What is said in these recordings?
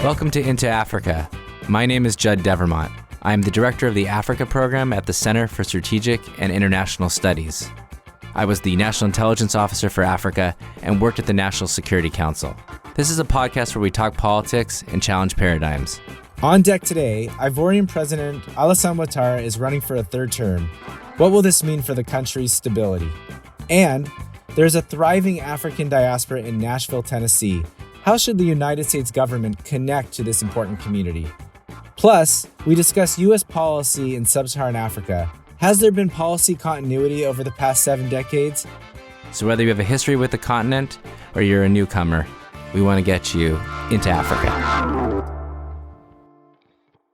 Welcome to Into Africa. My name is Judd Devermont. I am the director of the Africa program at the Center for Strategic and International Studies. I was the National Intelligence Officer for Africa and worked at the National Security Council. This is a podcast where we talk politics and challenge paradigms. On deck today, Ivorian President Alassane Ouattara is running for a third term. What will this mean for the country's stability? And there's a thriving African diaspora in Nashville, Tennessee. How should the United States government connect to this important community? Plus, we discuss U.S. policy in sub-Saharan Africa. Has there been policy continuity over the past 7 decades? So whether you have a history with the continent or you're a newcomer, we want to get you into Africa.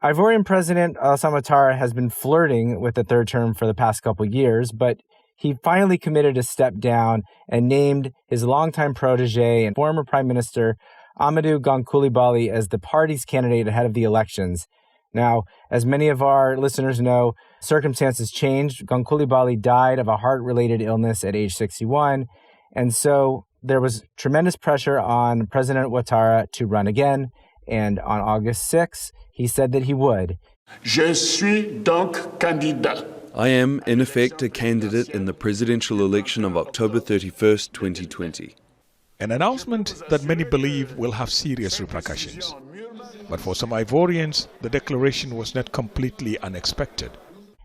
Ivorian President Alassane Ouattara has been flirting with the third term for the past couple years, but he finally committed to step down and named his longtime protege and former Prime Minister Amadou Gon Coulibaly as the party's candidate ahead of the elections. Now, as many of our listeners know, circumstances changed. Gon Coulibaly died of a heart-related illness at age 61, and so there was tremendous pressure on President Ouattara to run again, and on August 6, he said that he would. Je suis donc candidat. I am, in effect, a candidate in the presidential election of October 31st, 2020. An announcement that many believe will have serious repercussions. But for some Ivorians, the declaration was not completely unexpected.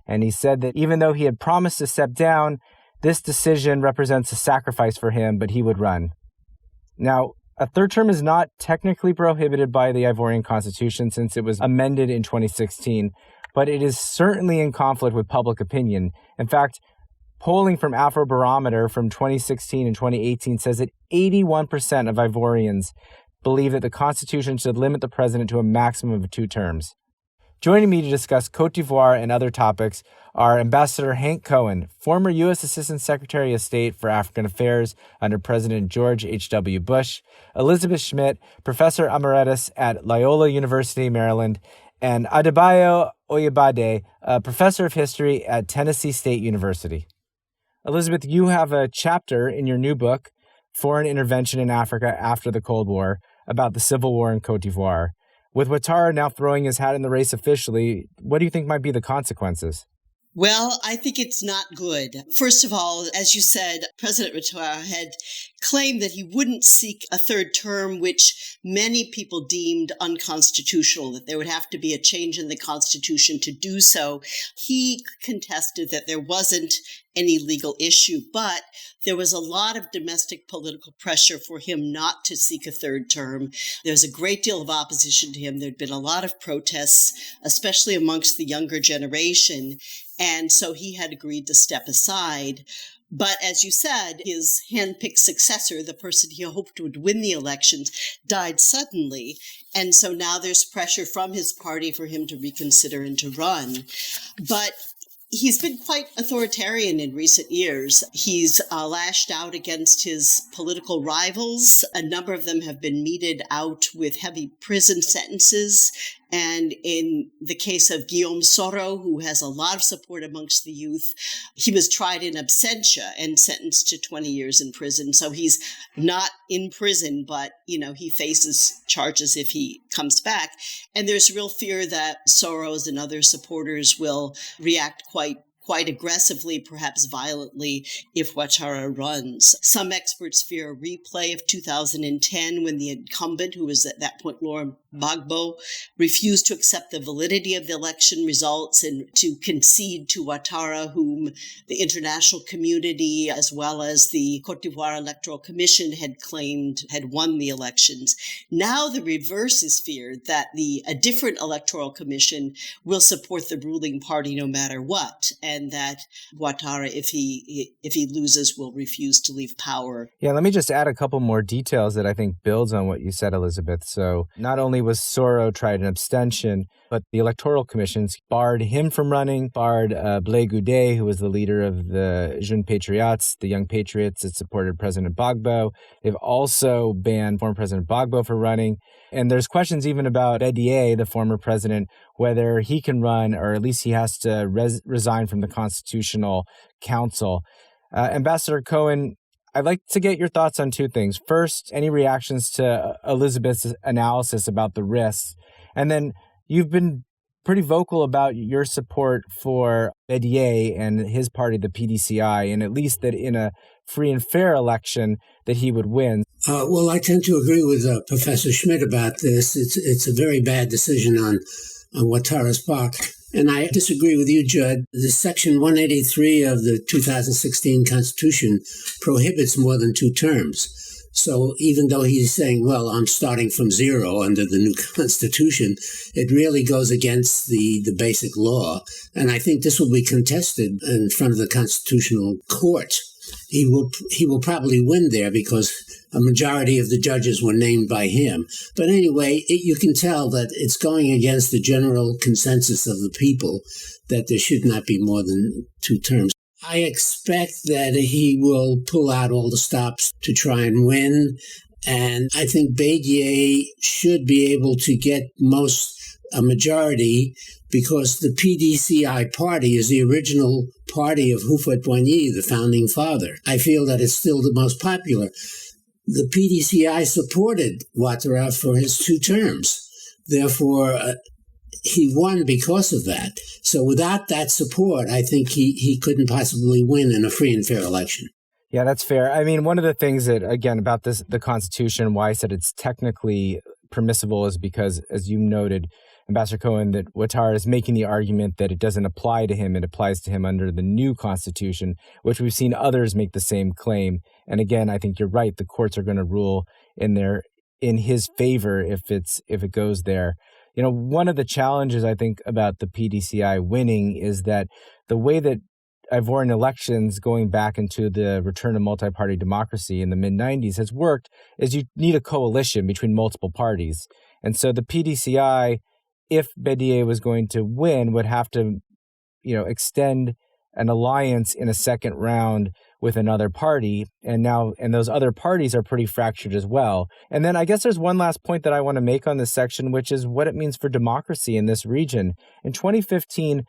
And he said that even though he had promised to step down, this decision represents a sacrifice for him, but he would run. Now, a third term is not technically prohibited by the Ivorian constitution since it was amended in 2016, but it is certainly in conflict with public opinion. In fact, polling from Afrobarometer from 2016 and 2018 says that 81% of Ivorians believe that the Constitution should limit the president to a maximum of 2 terms. Joining me to discuss Côte d'Ivoire and other topics are Ambassador Hank Cohen, former U.S. Assistant Secretary of State for African Affairs under President George H.W. Bush, Elizabeth Schmidt, Professor Emeritus at Loyola University Maryland, and Adebayo Oyebade, a Professor of History at Tennessee State University. Elizabeth, you have a chapter in your new book, Foreign Intervention in Africa After the Cold War, about the civil war in Côte d'Ivoire. With Ouattara now throwing his hat in the race officially, what do you think might be the consequences? Well, I think it's not good. First of all, as you said, President Ouattara had claimed that he wouldn't seek a third term, which many people deemed unconstitutional, that there would have to be a change in the Constitution to do so. He contested that there wasn't any legal issue, but there was a lot of domestic political pressure for him not to seek a third term. There's a great deal of opposition to him. There'd been a lot of protests, especially amongst the younger generation. And so he had agreed to step aside. But as you said, his handpicked successor, the person he hoped would win the elections, died suddenly. And so now there's pressure from his party for him to reconsider and to run. But he's been quite authoritarian in recent years. He's lashed out against his political rivals. A number of them have been meted out with heavy prison sentences. And in the case of Guillaume Soro, who has a lot of support amongst the youth, he was tried in absentia and sentenced to 20 years in prison. So he's not in prison, but, he faces charges if he comes back. And there's real fear that Soros and other supporters will react quite aggressively, perhaps violently, if Ouattara runs. Some experts fear a replay of 2010 when the incumbent, who was at that point Laurent Gbagbo, refused to accept the validity of the election results and to concede to Ouattara, whom the international community, as well as the Côte d'Ivoire Electoral Commission, had claimed had won the elections. Now the reverse is feared, that a different electoral commission will support the ruling party no matter what, and that Ouattara, if he loses, will refuse to leave power. Yeah, let me just add a couple more details that I think builds on what you said, Elizabeth. So not only was Soro tried in abstention, but the Electoral Commissions barred him from running, barred Blé Goudet, who was the leader of the Jeunes Patriots, the Young Patriots that supported President Gbagbo. They've also banned former President Gbagbo from running. And there's questions even about Bédié, the former president, whether he can run, or at least he has to resign from the Constitutional Council. Ambassador Cohen, I'd like to get your thoughts on two things. First, any reactions to Elizabeth's analysis about the risks? And then you've been pretty vocal about your support for Bédier and his party, the PDCI, and at least that in a free and fair election that he would win. Well, I tend to agree with Professor Schmidt about this. It's a very bad decision on Ouattara's part. And I disagree with you, Judd. The Section 183 of the 2016 Constitution prohibits more than 2 terms. So even though he's saying, well, I'm starting from 0 under the new Constitution, it really goes against the basic law. And I think this will be contested in front of the Constitutional Court. He will probably win there because a majority of the judges were named by him. But anyway, you can tell that it's going against the general consensus of the people that there should not be more than 2 terms. I expect that he will pull out all the stops to try and win. And I think Bédier should be able to get a majority because the PDCI party is the original party of Houphouët-Boigny, the founding father. I feel that it's still the most popular. The PDCI supported Ouattara for his 2 terms. Therefore, he won because of that. So without that support, I think he couldn't possibly win in a free and fair election. Yeah, that's fair. I mean, one of the things that, again, about the Constitution, why I said it's technically permissible is because, as you noted, Ambassador Cohen, that Ouattara is making the argument that it doesn't apply to him. It applies to him under the new Constitution, which we've seen others make the same claim. And again, I think you're right. The courts are going to rule in his favor if it goes there. You know, one of the challenges I think about the PDCI winning is that the way that Ivorian elections going back into the return of multi-party democracy in the mid-90s has worked is you need a coalition between multiple parties. And so the PDCI, if Bédier was going to win, would have to, extend an alliance in a second round with another party. And those other parties are pretty fractured as well. And then I guess there's one last point that I want to make on this section, which is what it means for democracy in this region. In 2015,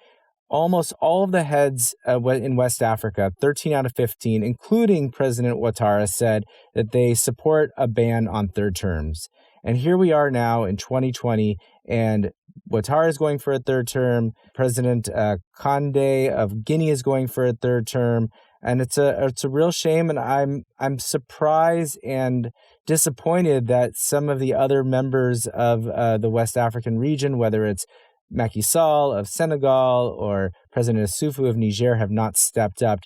almost all of the heads in West Africa, 13 out of 15, including President Ouattara, said that they support a ban on 3rd terms. And here we are now in 2020, and Ouattara is going for a 3rd term. President Condé of Guinea is going for a 3rd term. And it's a real shame, and I'm surprised and disappointed that some of the other members of the West African region, whether it's Macky Sall of Senegal or President Issoufou of Niger, have not stepped up.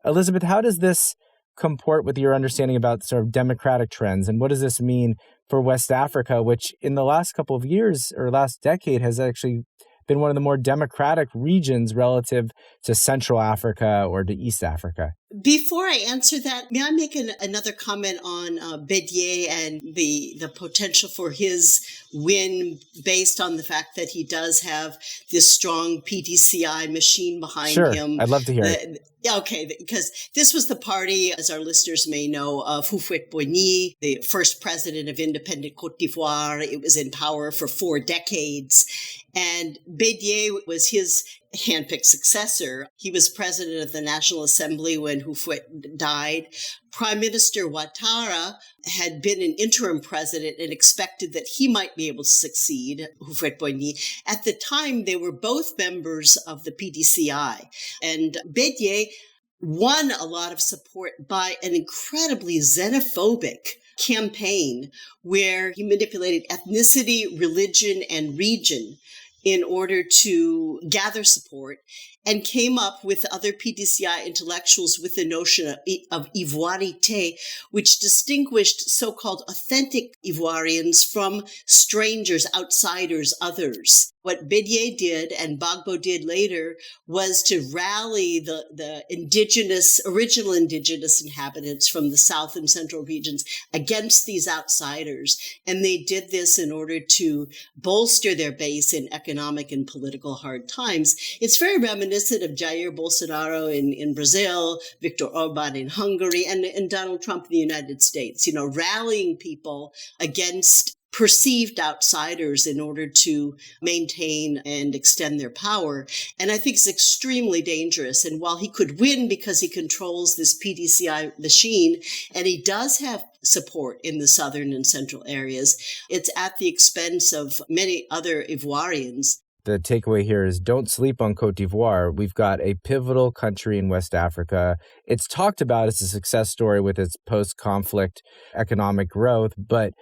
Elizabeth, how does this comport with your understanding about sort of democratic trends, and what does this mean for West Africa, which in the last couple of years or last decade has actually been one of the more democratic regions relative to Central Africa or to East Africa? Before I answer that, may I make another comment on Bédier and the potential for his win based on the fact that he does have this strong PDCI machine behind him? Sure, I'd love to hear it. Okay, because this was the party, as our listeners may know, of Houphouët-Boigny, the first president of independent Côte d'Ivoire. It was in power for 4 decades. And Bédier was his handpicked successor. He was president of the National Assembly when Houphouët died. Prime Minister Ouattara had been an interim president and expected that he might be able to succeed Houphouët-Boigny. At the time, they were both members of the PDCI. And Bédier won a lot of support by an incredibly xenophobic campaign where he manipulated ethnicity, religion, and region in order to gather support, and came up with other PDCI intellectuals with the notion of Ivoirité, which distinguished so-called authentic Ivoirians from strangers, outsiders, others. What Bédier did and Gbagbo did later was to rally the original indigenous inhabitants from the south and central regions against these outsiders. And they did this in order to bolster their base in economic and political hard times. It's very reminiscent of Jair Bolsonaro in Brazil, Viktor Orban in Hungary, and Donald Trump in the United States, rallying people against perceived outsiders in order to maintain and extend their power. And I think it's extremely dangerous. And while he could win because he controls this PDCI machine, and he does have support in the southern and central areas, it's at the expense of many other Ivoirians. The takeaway here is don't sleep on Côte d'Ivoire. We've got a pivotal country in West Africa. It's talked about as a success story with its post-conflict economic growth, but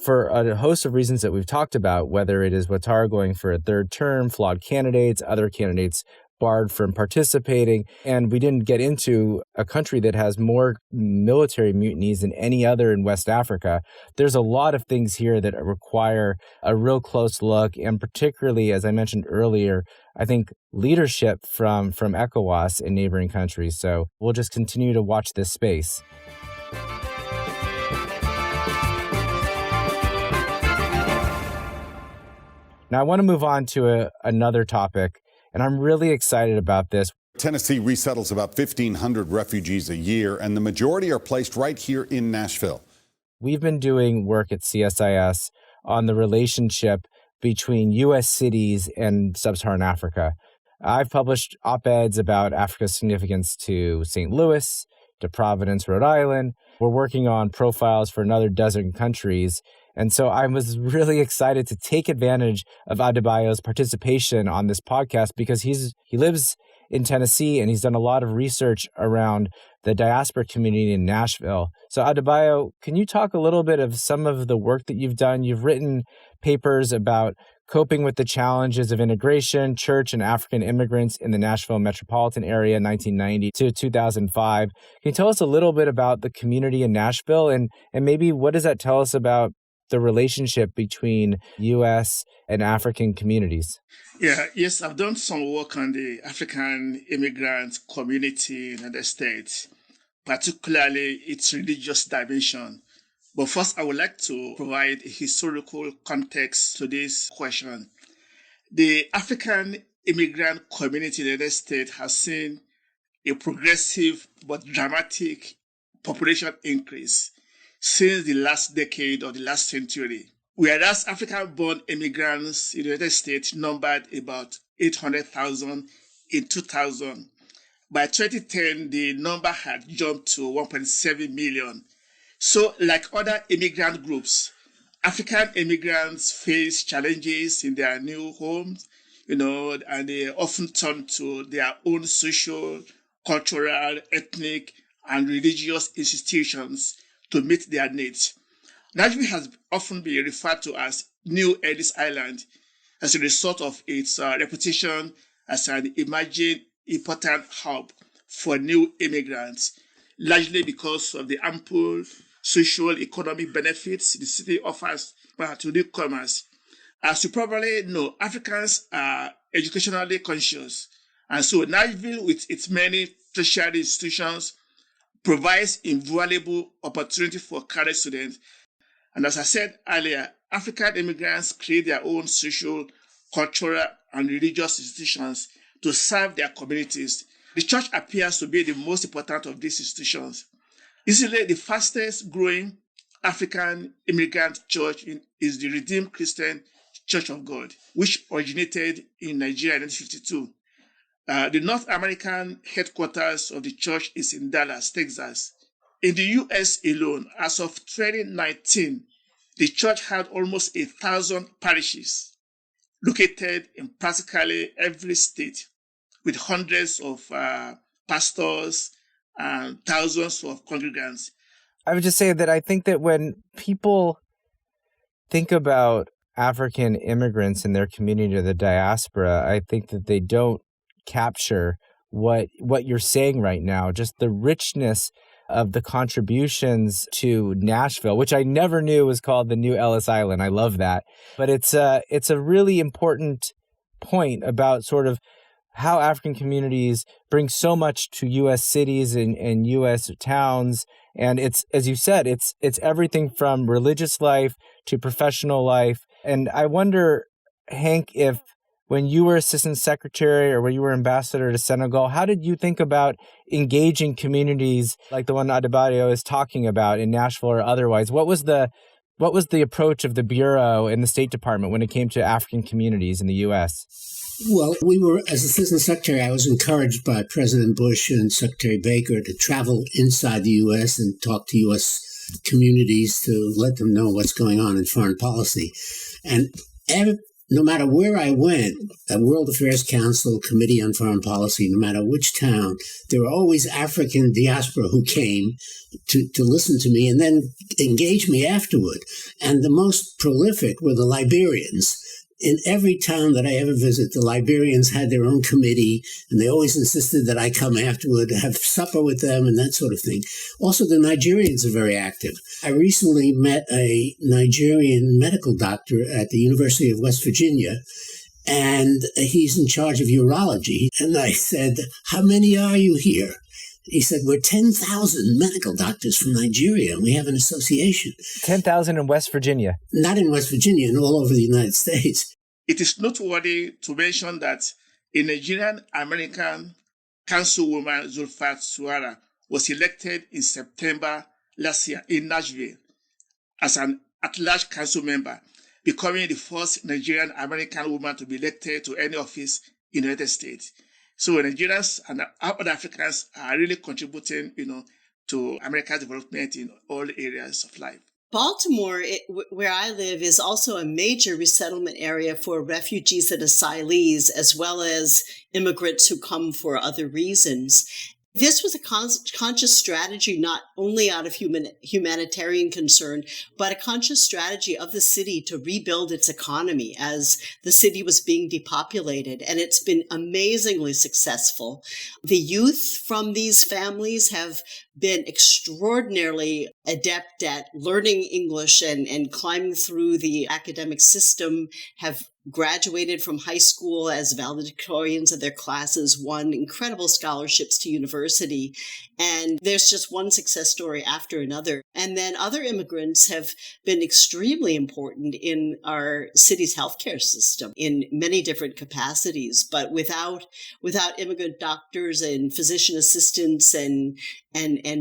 for a host of reasons that we've talked about, whether it is Ouattara going for a third term, flawed candidates, other candidates barred from participating, and we didn't get into a country that has more military mutinies than any other in West Africa. There's a lot of things here that require a real close look, and particularly, as I mentioned earlier, I think leadership from ECOWAS in neighboring countries. So we'll just continue to watch this space. Now, I want to move on to another topic, and I'm really excited about this. Tennessee resettles about 1,500 refugees a year, and the majority are placed right here in Nashville. We've been doing work at CSIS on the relationship between U.S. cities and sub-Saharan Africa. I've published op-eds about Africa's significance to St. Louis, to Providence, Rhode Island. We're working on profiles for another dozen countries. And so I was really excited to take advantage of Adebayo's participation on this podcast because he lives in Tennessee and he's done a lot of research around the diaspora community in Nashville. So Adebayo, can you talk a little bit of some of the work that you've done? You've written papers about coping with the challenges of integration, church, and African immigrants in the Nashville metropolitan area, 1990 to 2005. Can you tell us a little bit about the community in Nashville and maybe what does that tell us about the relationship between U.S. and African communities? Yes, I've done some work on the African immigrant community in the United States, particularly its religious dimension. But first, I would like to provide a historical context to this question. The African immigrant community in the United States has seen a progressive but dramatic population increase since the last decade of the last century, whereas African-born immigrants in the United States numbered about 800,000 in 2000. By 2010, the number had jumped to 1.7 million. So, like other immigrant groups, African immigrants face challenges in their new homes, and they often turn to their own social, cultural, ethnic, and religious institutions to meet their needs. Nashville has often been referred to as New Ellis Island as a result of its reputation as an emerging important hub for new immigrants, largely because of the ample social economic benefits the city offers to newcomers. As you probably know, Africans are educationally conscious, and so Nashville, with its many tertiary institutions, provides invaluable opportunity for college students. And as I said earlier, African immigrants create their own social, cultural, and religious institutions to serve their communities. The church appears to be the most important of these institutions. Easily the fastest growing African immigrant church is the Redeemed Christian Church of God, which originated in Nigeria in 1952. The North American headquarters of the church is in Dallas, Texas. In the U.S. alone, as of 2019, the church had almost 1,000 parishes located in practically every state, with hundreds of pastors and thousands of congregants. I would just say that I think that when people think about African immigrants in their community or the diaspora, I think that they don't capture what you're saying right now, just the richness of the contributions to Nashville, which I never knew was called the New Ellis Island. I love that. But it's a really important point about sort of how African communities bring so much to U.S. cities and U.S. towns. And it's, as you said, it's everything from religious life to professional life. And I wonder, Hank, if when you were assistant secretary or when you were ambassador to Senegal, how did you think about engaging communities like the one Adebayo is talking about in Nashville or otherwise? What was the What was the approach of the Bureau and the State Department when it came to African communities in the U.S.? Well, as Assistant Secretary, I was encouraged by President Bush and Secretary Baker to travel inside the U.S. and talk to U.S. communities to let them know what's going on in foreign policy. And no matter where I went, at World Affairs Council, Committee on Foreign Policy, no matter which town, there were always African diaspora who came to listen to me and then engage me afterward. And the most prolific were the Liberians. In every town that I ever visit, the Liberians had their own committee, and they always insisted that I come afterward, have supper with them, and that sort of thing. Also, the Nigerians are very active. I recently met a Nigerian medical doctor at the University of West Virginia, and he's in charge of urology. And I said, "How many are you here?" He said, "We're 10,000 medical doctors from Nigeria, and we have an association." 10,000 in West Virginia. Not in West Virginia, and all over the United States. It is noteworthy to mention that a Nigerian-American councilwoman, Zulfat Suara, was elected in September last year in Nashville as an at-large council member, becoming the first Nigerian-American woman to be elected to any office in the United States. So Nigerians and other Africans are really contributing, to America's development in all areas of life. Baltimore, where I live, is also a major resettlement area for refugees and asylees, as well as immigrants who come for other reasons. This was a conscious strategy, not only out of humanitarian concern, but a conscious strategy of the city to rebuild its economy as the city was being depopulated. And it's been amazingly successful. The youth from these families have been extraordinarily adept at learning English and climbing through the academic system, have graduated from high school as valedictorians of their classes, won incredible scholarships to university. And there's just one success story after another. And then other immigrants have been extremely important in our city's healthcare system in many different capacities. But without immigrant doctors and physician assistants and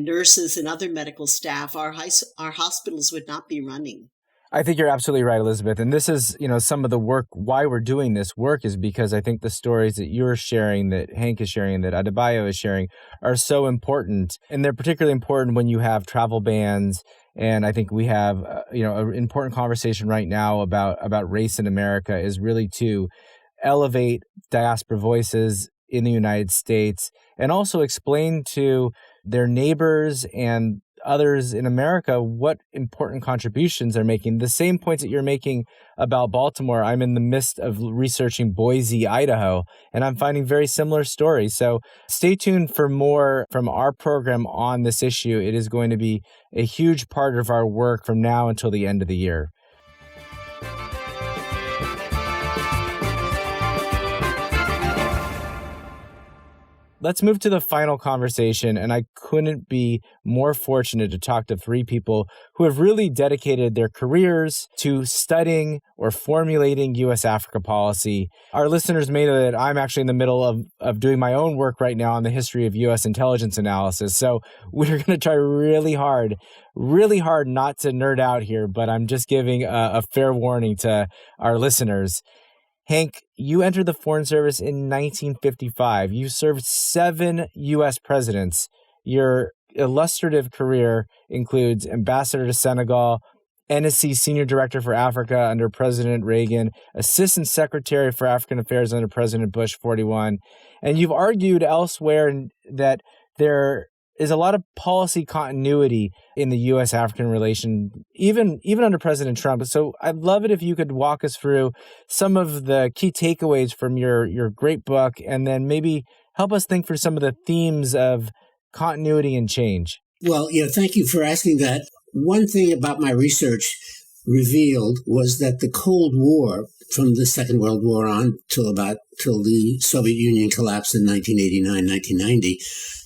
nurses and other medical staff, our hospitals would not be running. I think you're absolutely right, Elizabeth. And this is, some of the work, why we're doing this work is because I think the stories that you're sharing, that Hank is sharing, that Adebayo is sharing are so important. And they're particularly important when you have travel bans. And I think we have, an important conversation right now about race in America is really to elevate diaspora voices in the United States and also explain to their neighbors and others in America what important contributions they're making. The same points that you're making about Baltimore, I'm in the midst of researching Boise, Idaho, and I'm finding very similar stories. So stay tuned for more from our program on this issue. It is going to be a huge part of our work from now until the end of the year. Let's move to the final conversation, and I couldn't be more fortunate to talk to three people who have really dedicated their careers to studying or formulating U.S. Africa policy. Our listeners may know that I'm actually in the middle of doing my own work right now on the history of U.S. intelligence analysis, so we're going to try really hard not to nerd out here, but I'm just giving a fair warning to our listeners. Hank, you entered the Foreign Service in 1955. You served 7 U.S. presidents. Your illustrative career includes ambassador to Senegal, NSC Senior Director for Africa under President Reagan, Assistant Secretary for African Affairs under President Bush 41. And you've argued elsewhere that there is a lot of policy continuity in the U.S.-African relation, even under President Trump. So I'd love it if you could walk us through some of the key takeaways from your great book, and then maybe help us think through some of the themes of continuity and change. Well, thank you for asking that. One thing about my research revealed was that the Cold War, from the Second World War on till the Soviet Union collapsed in 1989, 1990,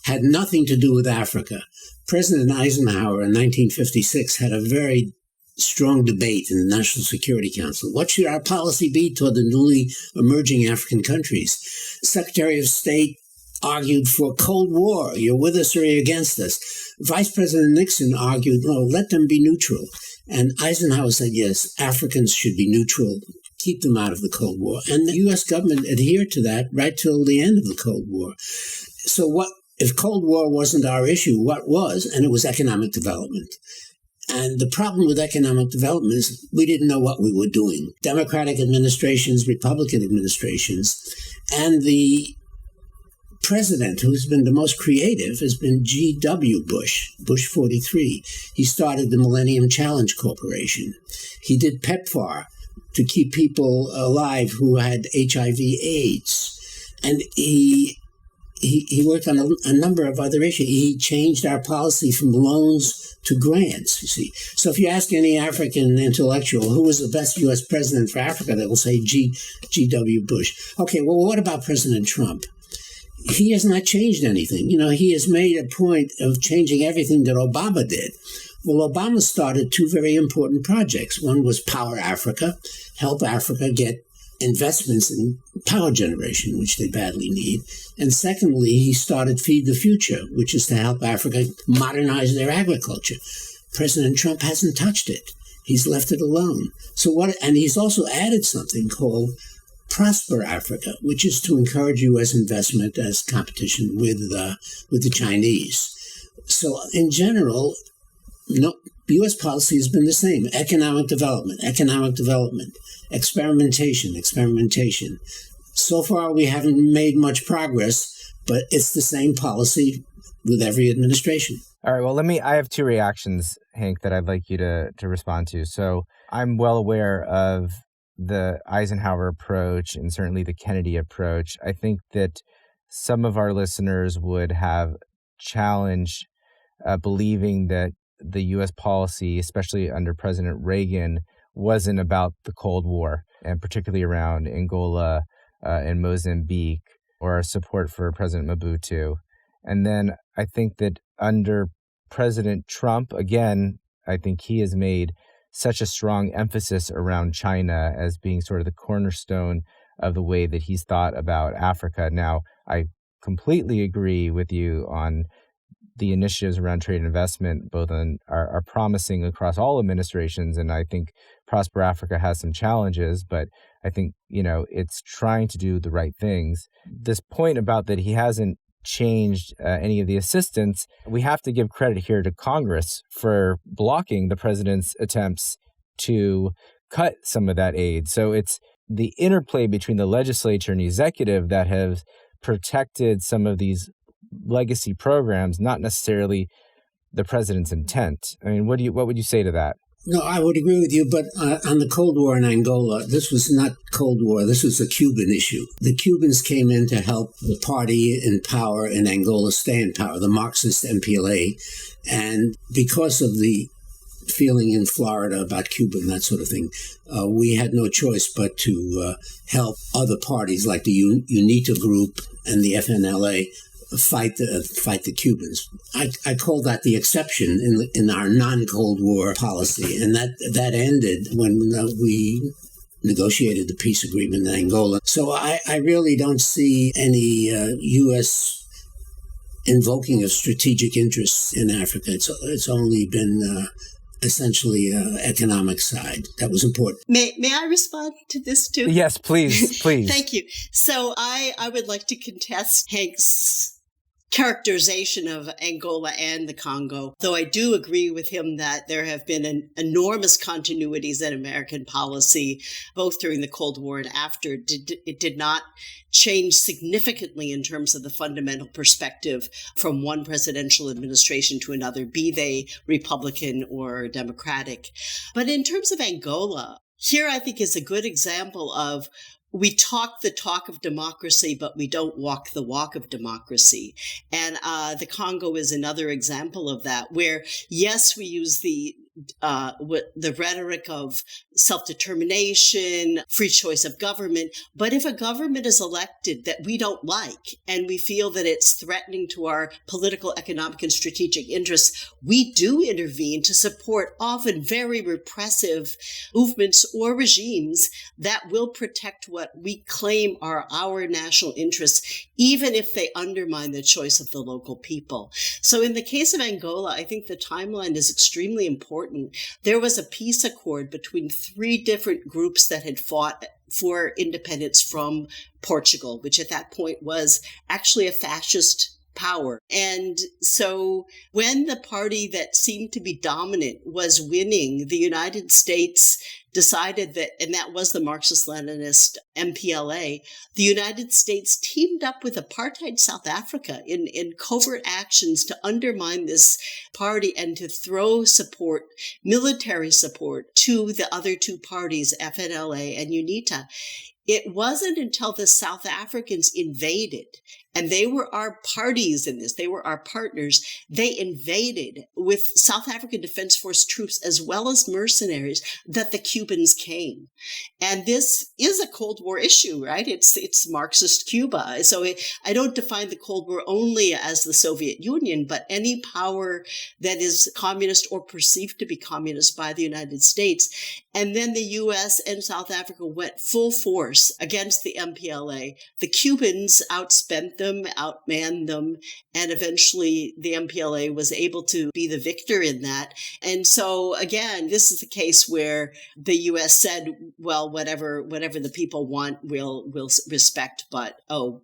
had nothing to do with Africa. President Eisenhower in 1956 had a very strong debate in the National Security Council. What should our policy be toward the newly emerging African countries? Secretary of State argued for Cold War. You're with us or you're against us. Vice President Nixon argued, no, let them be neutral. And Eisenhower said, yes, Africans should be neutral. Keep them out of the Cold War. And the U.S. government adhered to that right till the end of the Cold War. So what if Cold War wasn't our issue, what was? And it was economic development. And the problem with economic development is we didn't know what we were doing. Democratic administrations, Republican administrations, and the president who's been the most creative has been G.W. Bush, Bush 43. He started the Millennium Challenge Corporation. He did PEPFAR to keep people alive who had HIV/AIDS. And he worked on a number of other issues. He changed our policy from loans to grants, you see. So if you ask any African intellectual who was the best U.S. president for Africa, they will say G.W. Bush. Okay, well, what about President Trump? He has not changed anything. You know, he has made a point of changing everything that Obama did. Well, Obama started two very important projects. One was Power Africa, help Africa get investments in power generation, which they badly need. And secondly, he started Feed the Future, which is to help Africa modernize their agriculture. President Trump hasn't touched it. He's left it alone. And he's also added something called Prosper Africa, which is to encourage U.S. investment as competition with the Chinese. So in general, U.S. policy has been the same. Economic development, experimentation. So far, we haven't made much progress, but it's the same policy with every administration. All right, well, I have two reactions, Hank, that I'd like you to respond to. So I'm well aware of the Eisenhower approach and certainly the Kennedy approach. I think that some of our listeners would have challenged believing that the U.S. policy, especially under President Reagan, wasn't about the Cold War, and particularly around Angola and Mozambique, or our support for President Mobutu. And then I think that under President Trump, again, I think he has made such a strong emphasis around China as being sort of the cornerstone of the way that he's thought about Africa. Now, I completely agree with you on the initiatives around trade and investment, both are promising across all administrations. And I think Prosper Africa has some challenges, but I think, it's trying to do the right things. This point about that he hasn't changed any of the assistance, we have to give credit here to Congress for blocking the president's attempts to cut some of that aid. So it's the interplay between the legislature and the executive that has protected some of these legacy programs, not necessarily the president's intent. I mean, what would you say to that? No, I would agree with you, but on the Cold War in Angola, this was not Cold War. This was a Cuban issue. The Cubans came in to help the party in power in Angola stay in power, the Marxist MPLA. And because of the feeling in Florida about Cuba and that sort of thing, we had no choice but to help other parties like the UNITA group and the FNLA fight the Cubans. I call that the exception in our non-Cold War policy, and that ended when we negotiated the peace agreement in Angola. So I really don't see any U.S. invoking of strategic interests in Africa. It's only been essentially economic side. That was important. May I respond to this too? Yes, please. Thank you. So I would like to contest Hank's characterization of Angola and the Congo, though I do agree with him that there have been enormous continuities in American policy, both during the Cold War and after. It did not change significantly in terms of the fundamental perspective from one presidential administration to another, be they Republican or Democratic. But in terms of Angola, here I think is a good example of we talk the talk of democracy, but we don't walk the walk of democracy. And the Congo is another example of that, where, yes, we use the the rhetoric of self-determination, free choice of government. But if a government is elected that we don't like and we feel that it's threatening to our political, economic, and strategic interests, we do intervene to support often very repressive movements or regimes that will protect what we claim are our national interests, even if they undermine the choice of the local people. So in the case of Angola, I think the timeline is extremely important. There was a peace accord between three different groups that had fought for independence from Portugal, which at that point was actually a fascist power. And so when the party that seemed to be dominant was winning, the United States decided that, and that was the Marxist-Leninist MPLA, the United States teamed up with apartheid South Africa in covert actions to undermine this party and to throw support, military support, to the other two parties, FNLA and UNITA. It wasn't until the South Africans invaded, and they were our parties in this, they were our partners, they invaded with South African Defense Force troops as well as mercenaries, that the Cubans came. And this is a Cold War issue, right? It's Marxist Cuba. So I don't define the Cold War only as the Soviet Union, but any power that is communist or perceived to be communist by the United States. And then the U.S. and South Africa went full force against the MPLA. The Cubans outspent them, outmanned them, and eventually the MPLA was able to be the victor in that. And so, again, this is the case where the U.S. said, well, whatever the people want, we'll respect, but,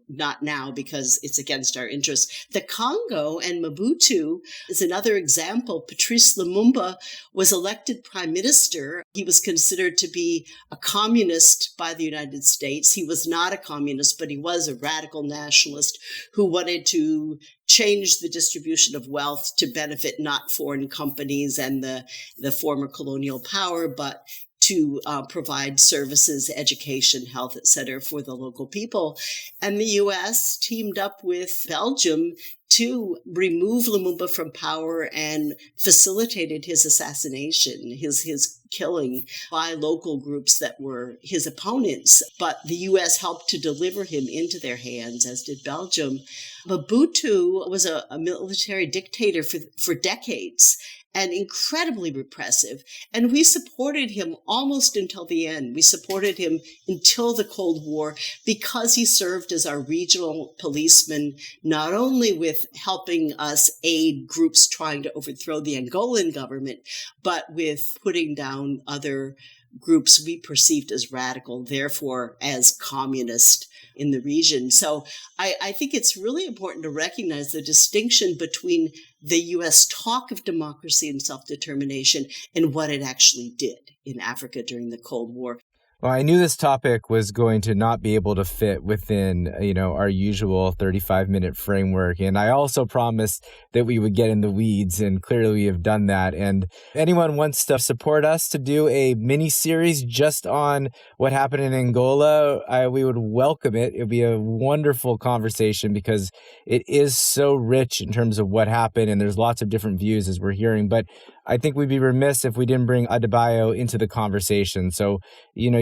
not now because it's against our interests. The Congo and Mobutu is another example. Patrice Lumumba was elected prime minister. He was considered to be a communist by the United States. He was not a communist, but he was a radical nationalist who wanted to change the distribution of wealth to benefit not foreign companies and the former colonial power, but to provide services, education, health, etc., for the local people. And the U.S. teamed up with Belgium to remove Lumumba from power and facilitated his assassination, his killing by local groups that were his opponents. But the U.S. helped to deliver him into their hands, as did Belgium. Mobutu was a military dictator for decades, and incredibly repressive. And we supported him almost until the end. We supported him until the Cold War because he served as our regional policeman, not only with helping us aid groups trying to overthrow the Angolan government, but with putting down other groups we perceived as radical, therefore as communist in the region. So I think it's really important to recognize the distinction between the U.S. talk of democracy and self-determination and what it actually did in Africa during the Cold War. Well, I knew this topic was going to not be able to fit within, our usual 35-minute framework. And I also promised that we would get in the weeds, and clearly we have done that. And if anyone wants to support us to do a mini-series just on what happened in Angola, we would welcome it. It would be a wonderful conversation because it is so rich in terms of what happened, and there's lots of different views as we're hearing. But I think we'd be remiss if we didn't bring Adebayo into the conversation. So,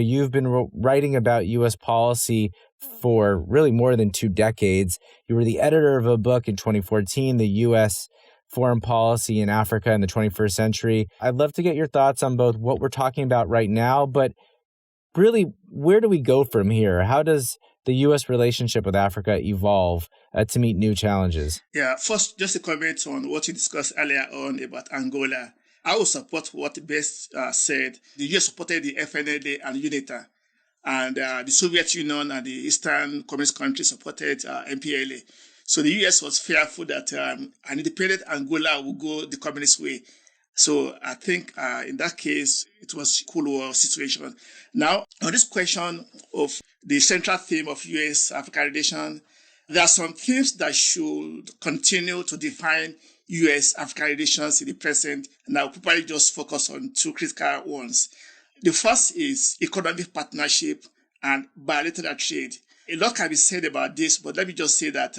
you've been writing about U.S. policy for really more than 2 decades. You were the editor of a book in 2014, The U.S. Foreign Policy in Africa in the 21st Century. I'd love to get your thoughts on both what we're talking about right now, but really, where do we go from here? How does the U.S. relationship with Africa evolve to meet new challenges? Yeah, first, just a comment on what you discussed earlier on about Angola. I will support what Bess said. The U.S. supported the FNLA and UNITA, and the Soviet Union and the Eastern Communist countries supported MPLA. So the U.S. was fearful that an independent Angola would go the communist way. So I think in that case, it was a Cold War situation. Now, on this question of the central theme of U.S.-Africa relation, there are some themes that should continue to define U.S.-Africa relations in the present, and I'll probably just focus on 2 critical ones. The first is economic partnership and bilateral trade. A lot can be said about this, but let me just say that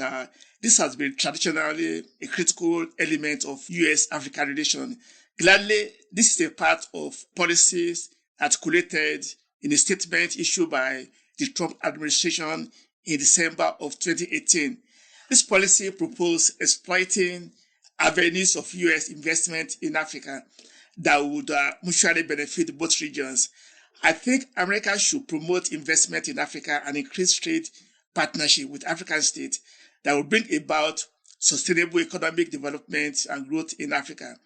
this has been traditionally a critical element of U.S.-Africa relations. Gladly, this is a part of policies articulated in a statement issued by the Trump administration in December of 2018. This policy proposed exploiting avenues of U.S. investment in Africa that would mutually benefit both regions. I think America should promote investment in Africa and increase trade partnership with African states that will bring about sustainable economic development and growth in Africa.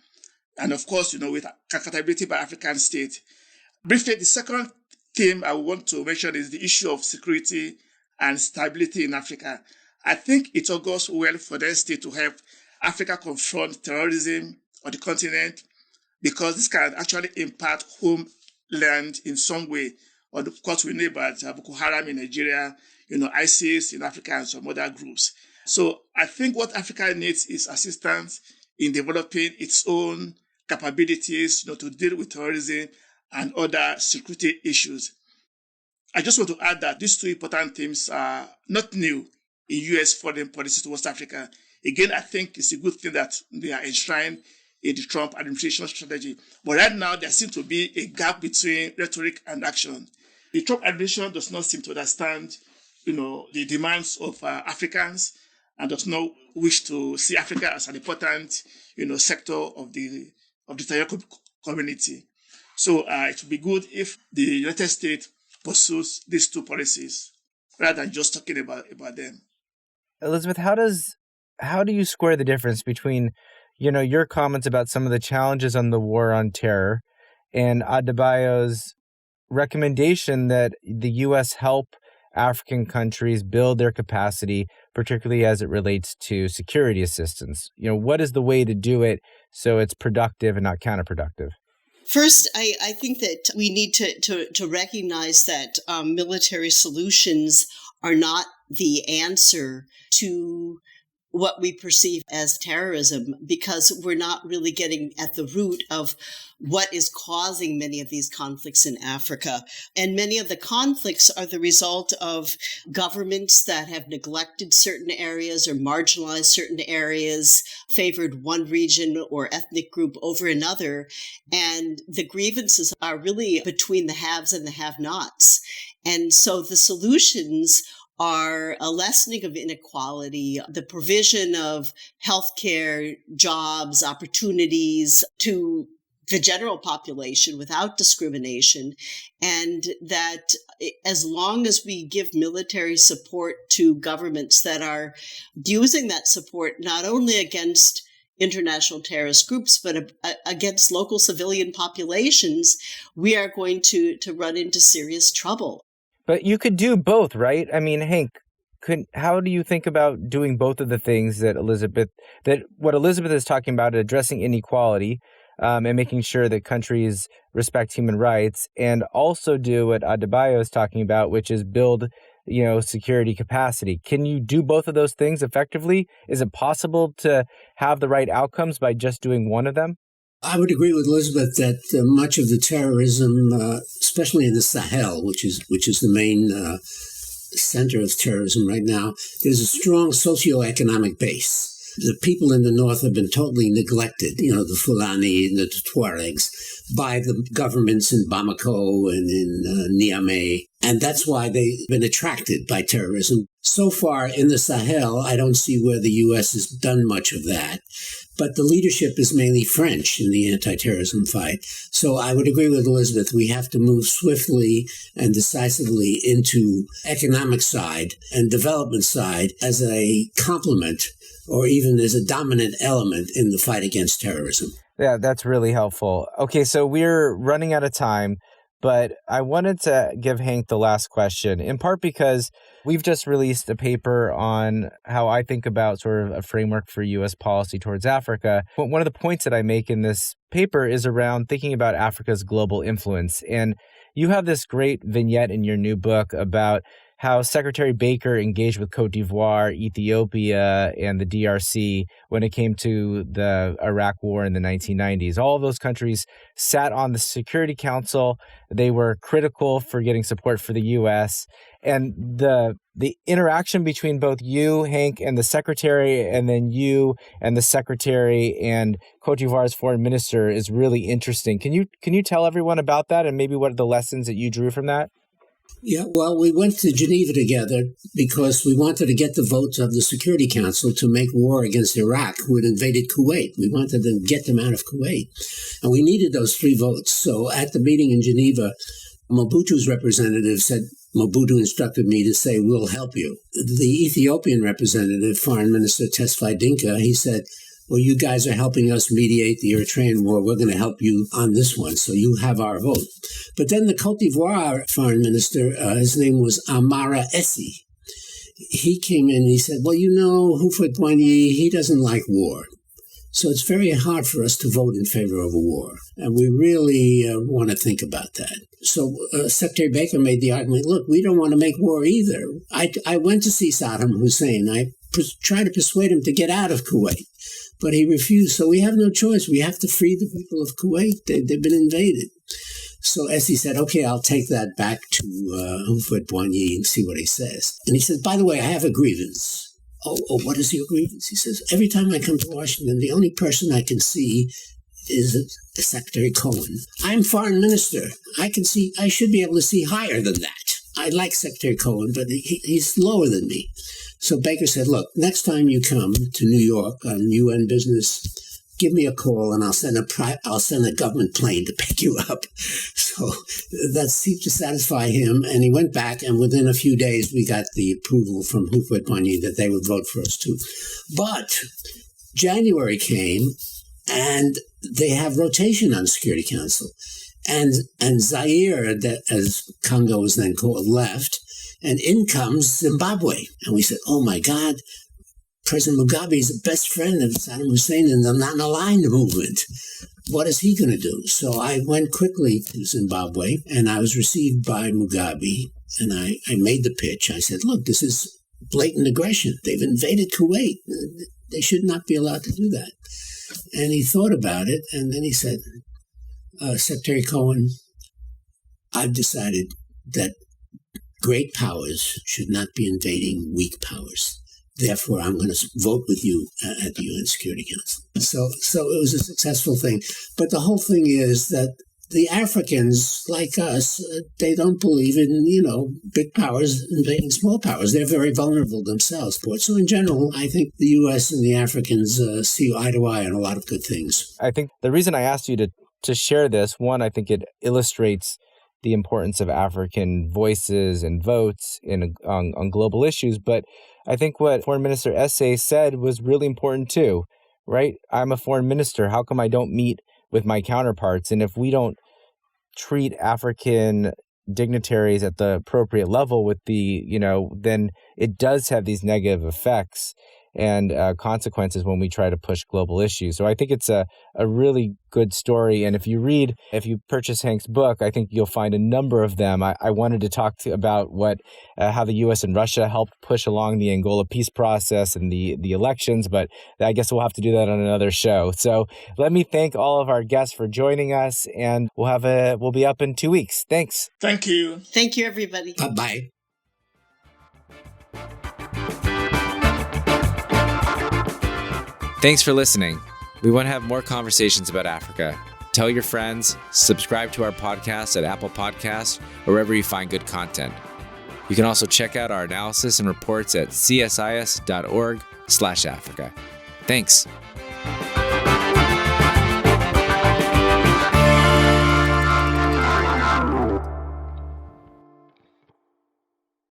And of course, with accountability by African states. Briefly, the second theme I want to mention is the issue of security and stability in Africa. I think it augurs well for the state to help Africa confront terrorism on the continent, because this can actually impact homeland in some way. Or of course, we know about Boko Haram in Nigeria, ISIS in Africa, and some other groups. So I think what Africa needs is assistance in developing its own capabilities, to deal with terrorism and other security issues. I just want to add that these two important themes are not new in U.S. foreign policy towards Africa. Again, I think it's a good thing that they are enshrined in the Trump administration strategy. But right now, there seems to be a gap between rhetoric and action. The Trump administration does not seem to understand, the demands of Africans, and does not wish to see Africa as an important, sector of the entire community. So it would be good if the United States pursues these two policies rather than just talking about them. Elizabeth, how do you square the difference between, your comments about some of the challenges on the war on terror and Adebayo's recommendation that the U.S. help African countries build their capacity, particularly as it relates to security assistance? What is the way to do it so it's productive and not counterproductive? First, I think that we need to recognize that military solutions are not the answer to what we perceive as terrorism, because we're not really getting at the root of what is causing many of these conflicts in Africa. And many of the conflicts are the result of governments that have neglected certain areas or marginalized certain areas, favored one region or ethnic group over another. And the grievances are really between the haves and the have-nots. And so the solutions are a lessening of inequality, the provision of healthcare, jobs, opportunities to the general population without discrimination, and that as long as we give military support to governments that are using that support not only against international terrorist groups, but against local civilian populations, we are going to run into serious trouble. But you could do both, right? I mean, Hank, how do you think about doing both of the things that what Elizabeth is talking about, addressing inequality and making sure that countries respect human rights, and also do what Adebayo is talking about, which is build, security capacity? Can you do both of those things effectively? Is it possible to have the right outcomes by just doing one of them? I would agree with Elizabeth that much of the terrorism, especially in the Sahel, which is the main center of terrorism right now, there's a strong socioeconomic base. The people in the north have been totally neglected, the Fulani and the Tuaregs, by the governments in Bamako and in Niamey. And that's why they've been attracted by terrorism. So far in the Sahel, I don't see where the U.S. has done much of that. But the leadership is mainly French in the anti-terrorism fight. So I would agree with Elizabeth. We have to move swiftly and decisively into economic side and development side as a complement or even as a dominant element in the fight against terrorism. Yeah, that's really helpful. Okay, so we're running out of time, but I wanted to give Hank the last question, in part because we've just released a paper on how I think about sort of a framework for U.S. policy towards Africa. One of the points that I make in this paper is around thinking about Africa's global influence. And you have this great vignette in your new book about how Secretary Baker engaged with Côte d'Ivoire, Ethiopia, and the DRC when it came to the Iraq War in the 1990s. All of those countries sat on the Security Council. They were critical for getting support for the U.S. And the interaction between both you, Hank, and the Secretary, and then you and the Secretary and Côte d'Ivoire's foreign minister is really interesting. Can you tell everyone about that and maybe what are the lessons that you drew from that? Yeah, well, we went to Geneva together because we wanted to get the votes of the Security Council to make war against Iraq, who had invaded Kuwait. We wanted to get them out of Kuwait. And we needed those 3 votes. So at the meeting in Geneva, Mobutu's representative said, Mobutu instructed me to say, we'll help you. The Ethiopian representative, Foreign Minister Tesfaye Dinka, he said, well, you guys are helping us mediate the Eritrean war. We're going to help you on this one, so you have our vote. But then the Côte d'Ivoire foreign minister, his name was Amara Essi. He came in and he said, well, Houphouët-Boigny, he doesn't like war. So it's very hard for us to vote in favor of a war. And we really want to think about that. So Secretary Baker made the argument, look, we don't want to make war either. I went to see Saddam Hussein. I tried to persuade him to get out of Kuwait. But he refused. So we have no choice. We have to free the people of Kuwait. They've been invaded. So Essie said, okay, I'll take that back to Houphouët-Boigny and see what he says. And he says, by the way, I have a grievance. Oh, what is your grievance? He says, every time I come to Washington, the only person I can see is Secretary Cohen. I'm foreign minister. I should be able to see higher than that. I like Secretary Cohen, but he's lower than me. So Baker said, look, next time you come to New York on UN business, give me a call and I'll send a government plane to pick you up. So that seemed to satisfy him. And he went back, and within a few days, we got the approval from Houphouët-Boigny that they would vote for us too. But January came, and they have rotation on the Security Council. And Zaire, as Congo was then called, left. And in comes Zimbabwe. And we said, oh, my God, President Mugabe is the best friend of Saddam Hussein in the non-aligned movement. What is he going to do? So I went quickly to Zimbabwe, and I was received by Mugabe. And I made the pitch. I said, look, this is blatant aggression. They've invaded Kuwait. They should not be allowed to do that. And he thought about it, and then he said, Secretary Cohen, I've decided that great powers should not be invading weak powers. Therefore, I'm going to vote with you at the UN Security Council. So it was a successful thing. But the whole thing is that the Africans, like us, they don't believe in, big powers invading small powers. They're very vulnerable themselves. So in general, I think the U.S. and the Africans see eye to eye on a lot of good things. I think the reason I asked you to share this, one, I think it illustrates the importance of African voices and votes on global issues. But I think what Foreign Minister Esse said was really important too, right? I'm a foreign minister. How come I don't meet with my counterparts? And if we don't treat African dignitaries at the appropriate level with then it does have these negative effects and consequences when we try to push global issues. So I think it's a really good story. And if you purchase Hank's book, I think you'll find a number of them. I wanted to talk about how the U.S. and Russia helped push along the Angola peace process and the elections, but I guess we'll have to do that on another show. So let me thank all of our guests for joining us, and we'll be up in 2 weeks. Thanks. Thank you. Thank you, everybody. Bye-bye. Thanks for listening. We want to have more conversations about Africa. Tell your friends, subscribe to our podcast at Apple Podcasts or wherever you find good content. You can also check out our analysis and reports at csis.org/Africa. Thanks.